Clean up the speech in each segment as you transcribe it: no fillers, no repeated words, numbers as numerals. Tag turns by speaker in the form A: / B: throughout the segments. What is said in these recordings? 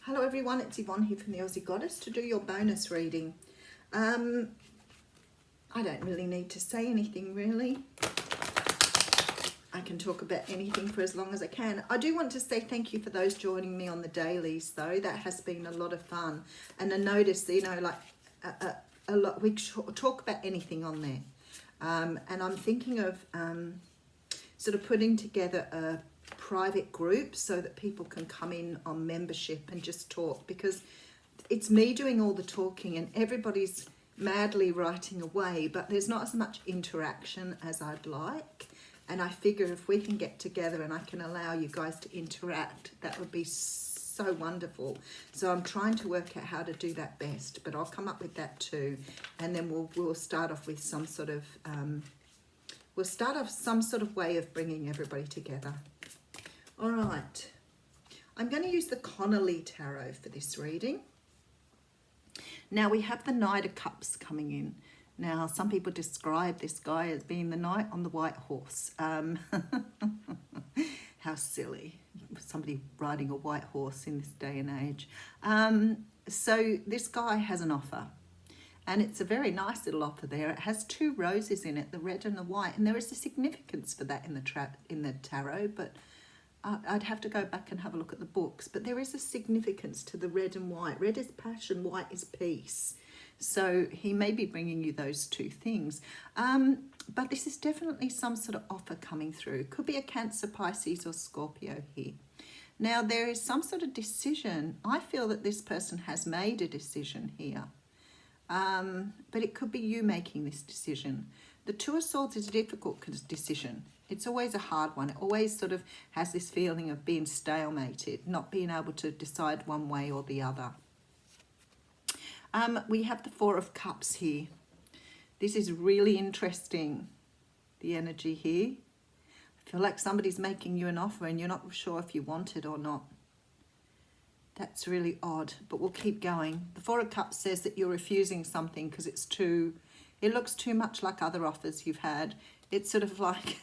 A: Hello everyone, it's Yvonne here from the Aussie Goddess to do your bonus reading. I don't really need to say anything really. I can talk about anything for as long as I can. I do want to say thank you for those joining me on the dailies though. That has been a lot of fun. And I noticed, you know, like a lot, we talk about anything on there. And I'm thinking of sort of putting together a private group so that people can come in on membership and just talk, because it's me doing all the talking and everybody's madly writing away, but there's not as much interaction as I'd like. And I figure if we can get together and I can allow you guys to interact, that would be so wonderful. So I'm trying to work out how to do that best, but I'll come up with that too. And then we'll start off with some sort of way of bringing everybody together. All right, I'm going to use the Connolly Tarot for this reading. Now we have the Knight of Cups coming in. Now some people describe this guy as being the knight on the white horse. How silly, somebody riding a white horse in this day and age. So this guy has an offer. And it's a very nice little offer there. It has two roses in it, the red and the white. And there is a significance for that in the tarot, but I'd have to go back and have a look at the books. But there is a significance to the red and white. Red is passion, white is peace. So he may be bringing you those two things. But this is definitely some sort of offer coming through. Could be a Cancer, Pisces or Scorpio here. Now there is some sort of decision. I feel that this person has made a decision here. But it could be you making this decision. The Two of Swords is a difficult decision. It's always a hard one. It always sort of has this feeling of being stalemated, not being able to decide one way or the other. We have the Four of Cups here. This is really interesting, the energy here. I feel like somebody's making you an offer and you're not sure if you want it or not. That's really odd, but we'll keep going. The Four of Cups says that you're refusing something because it looks too much like other offers you've had. It's sort of like,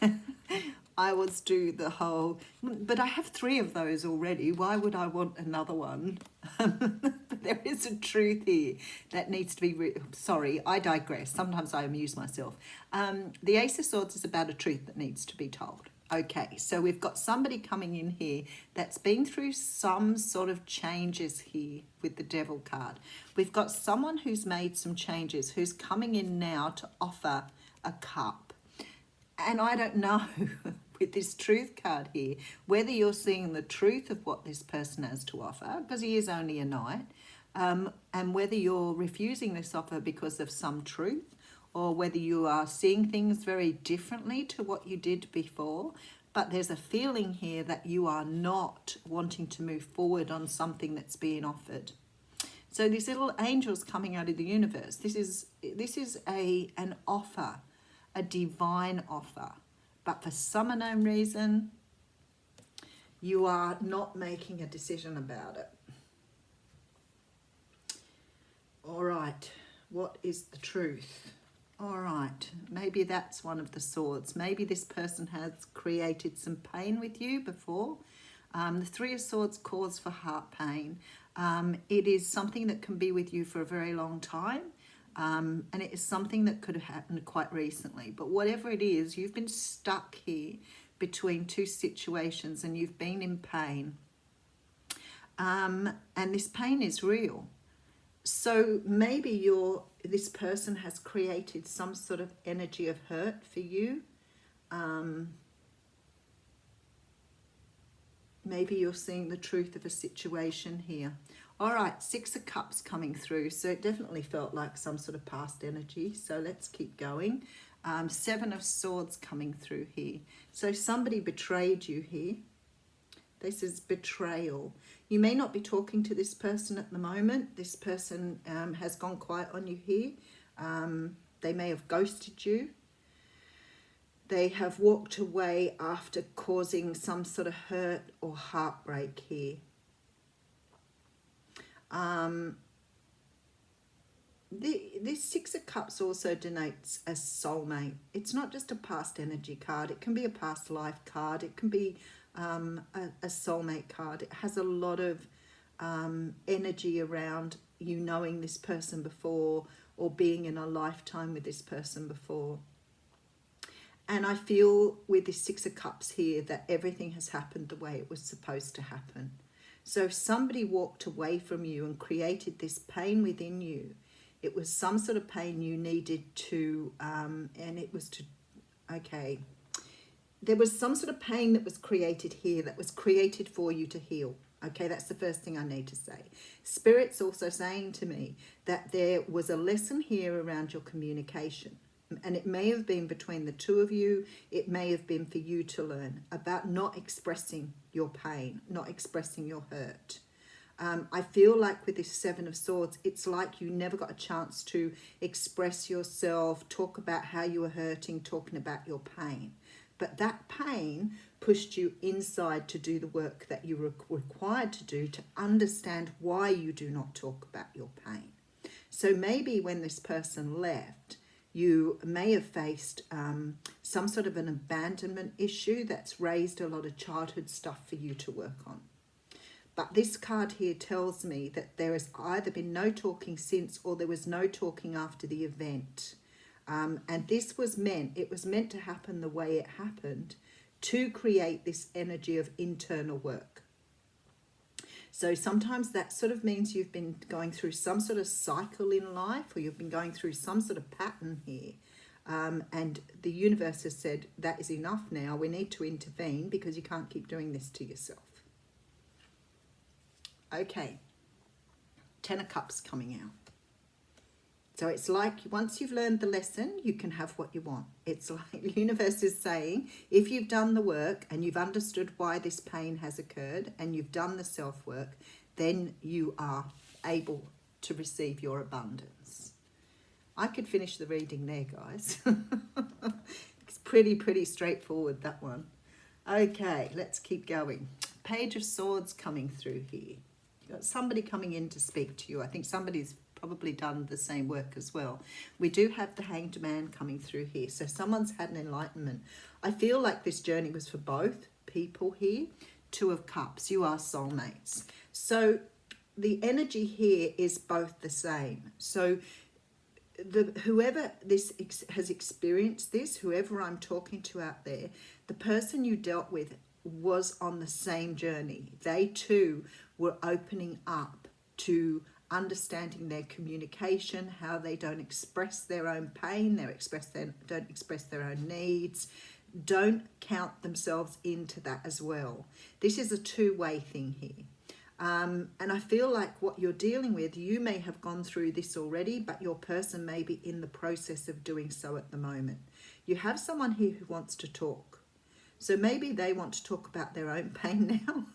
A: I would do the whole, but I have 3 of those already. Why would I want another one? But there is a truth here that needs to be, sorry, I digress. Sometimes I amuse myself. The Ace of Swords is about a truth that needs to be told. Okay, so we've got somebody coming in here that's been through some sort of changes here with the Devil card. We've got someone who's made some changes, who's coming in now to offer a cup. And I don't know, with this Truth card here, whether you're seeing the truth of what this person has to offer, because he is only a knight, and whether you're refusing this offer because of some truth, or whether you are seeing things very differently to what you did before, but there's a feeling here that you are not wanting to move forward on something that's being offered. So these little angels coming out of the universe, this is an offer, a divine offer, but for some unknown reason, you are not making a decision about it. All right, what is the truth? All right, maybe that's one of the swords. Maybe this person has created some pain with you before. The Three of Swords calls for heart pain. It is something that can be with you for a very long time. And it is something that could have happened quite recently. But whatever it is, you've been stuck here between two situations and you've been in pain. And this pain is real. So maybe this person has created some sort of energy of hurt for you. Maybe you're seeing the truth of a situation here. All right, Six of Cups coming through. So it definitely felt like some sort of past energy. So let's keep going. Seven of Swords coming through here. So somebody betrayed you here. This is betrayal. You may not be talking to this person at the moment. This person has gone quiet on you here. They may have ghosted you. They have walked away after causing some sort of hurt or heartbreak here. This Six of Cups also denotes a soulmate. It's not just a past energy card. It can be a past life card. It can be a soulmate card. It has a lot of energy around you knowing this person before or being in a lifetime with this person before. And I feel with this Six of Cups here that everything has happened the way it was supposed to happen. So if somebody walked away from you and created this pain within you, it was some sort of pain you needed to, and it was to, okay, there was some sort of pain that was created here that was created for you to heal. Okay, that's the first thing I need to say. Spirit's also saying to me that there was a lesson here around your communication. And it may have been between the two of you. It may have been for you to learn about not expressing your pain, not expressing your hurt. I feel like with this Seven of Swords, it's like you never got a chance to express yourself, talk about how you were hurting, talking about your pain. But that pain pushed you inside to do the work that you were required to do to understand why you do not talk about your pain. So maybe when this person left, you may have faced some sort of an abandonment issue that's raised a lot of childhood stuff for you to work on. But this card here tells me that there has either been no talking since or there was no talking after the event. And this was meant to happen the way it happened to create this energy of internal work. So sometimes that sort of means you've been going through some sort of cycle in life, or you've been going through some sort of pattern here. And the universe has said, that is enough now. We need to intervene because you can't keep doing this to yourself. Okay, Ten of Cups coming out. So it's like once you've learned the lesson, you can have what you want. It's like the universe is saying, if you've done the work and you've understood why this pain has occurred and you've done the self-work, then you are able to receive your abundance. I could finish the reading there, guys. It's pretty straightforward, that one. Okay, let's keep going. Page of Swords coming through here. You've got somebody coming in to speak to you. I think somebody's probably done the same work as well. We do have the Hanged Man coming through here. So someone's had an enlightenment. I feel like this journey was for both people here. Two of Cups. You are soulmates. So the energy here is both the same. So whoever has experienced this, whoever I'm talking to out there, the person you dealt with was on the same journey. They too were opening up to understanding their communication, how they don't express their own pain, don't express their own needs, don't count themselves into that as well. This is a two-way thing here. And I feel like what you're dealing with, you may have gone through this already, but your person may be in the process of doing so at the moment. You have someone here who wants to talk. So maybe they want to talk about their own pain now.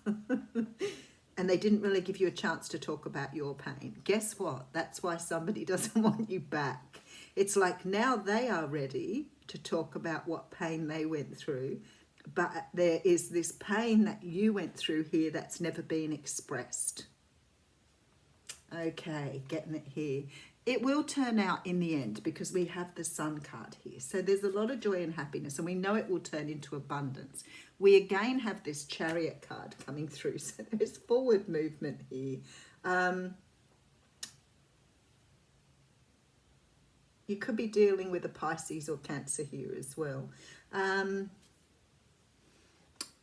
A: And they didn't really give you a chance to talk about your pain. Guess what? That's why somebody doesn't want you back. It's like now they are ready to talk about what pain they went through. But there is this pain that you went through here that's never been expressed. Okay, getting it here. It will turn out in the end because we have the Sun card here. So there's a lot of joy and happiness, and we know it will turn into abundance. We again have this Chariot card coming through. So there's forward movement here. You could be dealing with a Pisces or Cancer here as well.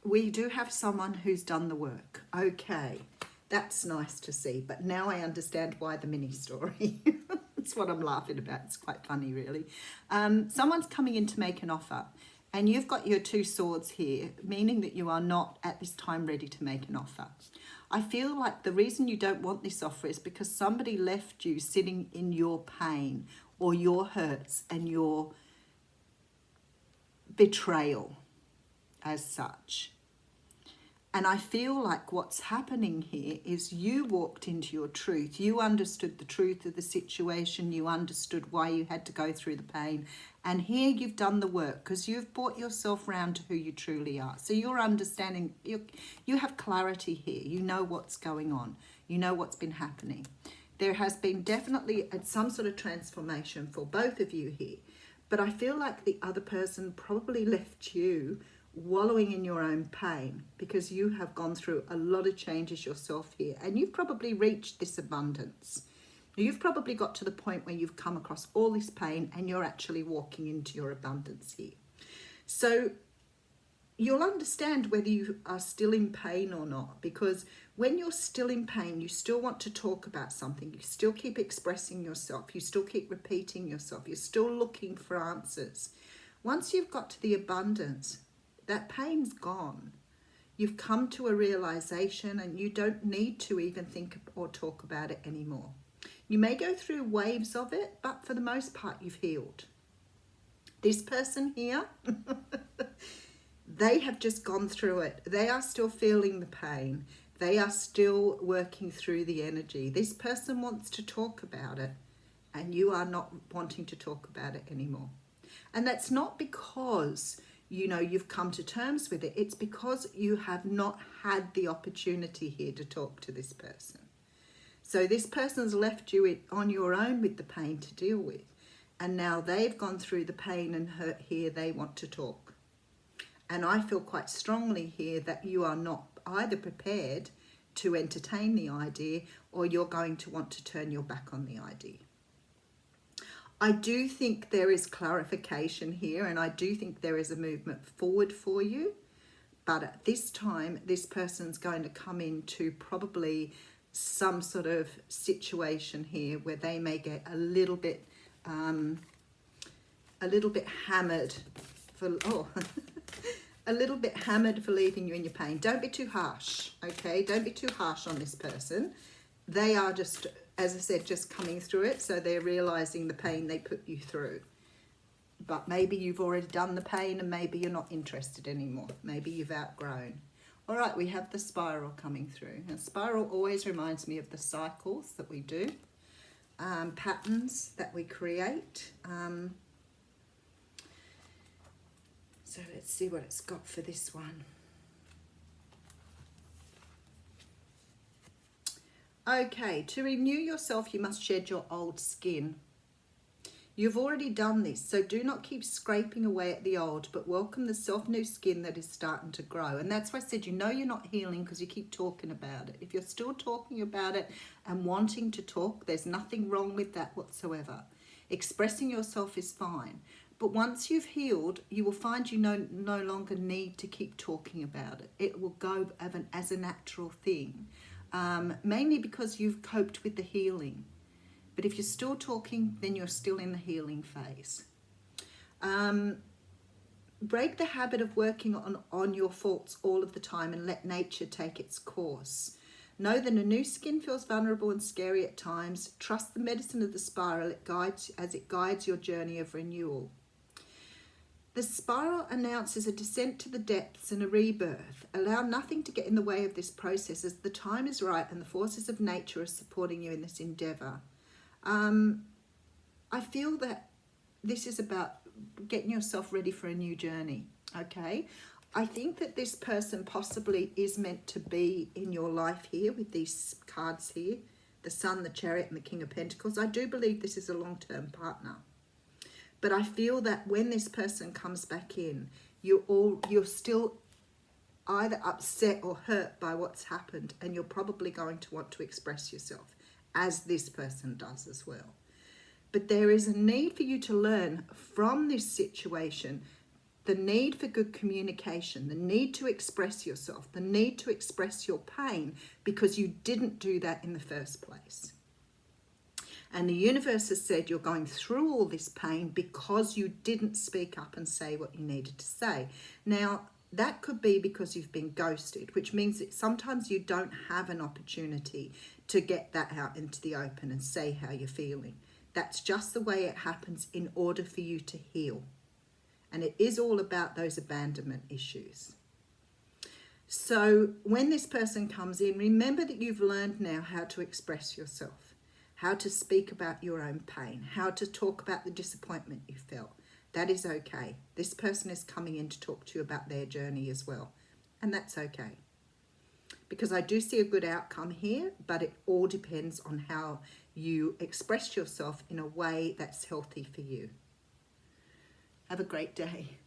A: We do have someone who's done the work. Okay, that's nice to see. But now I understand why the mini story. That's what I'm laughing about. It's quite funny, really. Someone's coming in to make an offer. And you've got your two swords here, meaning that you are not at this time ready to make an offer. I feel like the reason you don't want this offer is because somebody left you sitting in your pain or your hurts and your betrayal as such. And I feel like what's happening here is you walked into your truth. You understood the truth of the situation. You understood why you had to go through the pain. And here you've done the work because you've brought yourself round to who you truly are. So you're understanding, you have clarity here. You know what's going on. You know what's been happening. There has been definitely some sort of transformation for both of you here. But I feel like the other person probably left you wallowing in your own pain, because you have gone through a lot of changes yourself here, and you've probably reached this abundance. You've probably got to the point where you've come across all this pain and you're actually walking into your abundance here. So you'll understand whether you are still in pain or not, because when you're still in pain, you still want to talk about something. You still keep expressing yourself. You still keep repeating yourself. You're still looking for answers. Once you've got to the abundance, that pain's gone. You've come to a realization and you don't need to even think or talk about it anymore. You may go through waves of it, but for the most part, you've healed. This person here, they have just gone through it. They are still feeling the pain. They are still working through the energy. This person wants to talk about it, and you are not wanting to talk about it anymore. And that's not because, you know, you've come to terms with it. It's because you have not had the opportunity here to talk to this person. So this person's left you on your own with the pain to deal with. And now they've gone through the pain and hurt here. They want to talk. And I feel quite strongly here that you are not either prepared to entertain the idea, or you're going to want to turn your back on the idea. I do think there is clarification here, and I do think there is a movement forward for you. But at this time, this person's going to come into probably some sort of situation here where they may get a little bit hammered for a little bit hammered for leaving you in your pain. Don't be too harsh, okay? Don't be too harsh on this person. They are just, as I said, just coming through it, so they're realizing the pain they put you through. But maybe you've already done the pain and maybe you're not interested anymore. Maybe you've outgrown. All right, we have the spiral coming through. Now, spiral always reminds me of the cycles that we do, patterns that we create. So let's see what it's got for this one. Okay, to renew yourself, you must shed your old skin. You've already done this, so do not keep scraping away at the old, but welcome the self-new skin that is starting to grow. And that's why I said, you know you're not healing because you keep talking about it. If you're still talking about it and wanting to talk, there's nothing wrong with that whatsoever. Expressing yourself is fine. But once you've healed, you will find you no longer need to keep talking about it. It will go as a natural thing, mainly because you've coped with the healing. But if you're still talking, then you're still in the healing phase. Break the habit of working on your faults all of the time and let nature take its course. Know that a new skin feels vulnerable and scary at times. Trust the medicine of the spiral as it guides your journey of renewal. The spiral announces a descent to the depths and a rebirth. Allow nothing to get in the way of this process, as the time is right and the forces of nature are supporting you in this endeavour. I feel that this is about getting yourself ready for a new journey, okay? I think that this person possibly is meant to be in your life here with these cards here, the Sun, the Chariot, and the King of Pentacles. I do believe this is a long-term partner. But I feel that when this person comes back in, you're still either upset or hurt by what's happened, and you're probably going to want to express yourself, as this person does as well. But there is a need for you to learn from this situation, the need for good communication, the need to express yourself, the need to express your pain, because you didn't do that in the first place. And the universe has said you're going through all this pain because you didn't speak up and say what you needed to say. Now, that could be because you've been ghosted, which means that sometimes you don't have an opportunity to get that out into the open and say how you're feeling. That's just the way it happens in order for you to heal. And it is all about those abandonment issues. So when this person comes in, remember that you've learned now how to express yourself, how to speak about your own pain, how to talk about the disappointment you felt. That is okay. This person is coming in to talk to you about their journey as well. And that's okay. Because I do see a good outcome here, but it all depends on how you express yourself in a way that's healthy for you. Have a great day.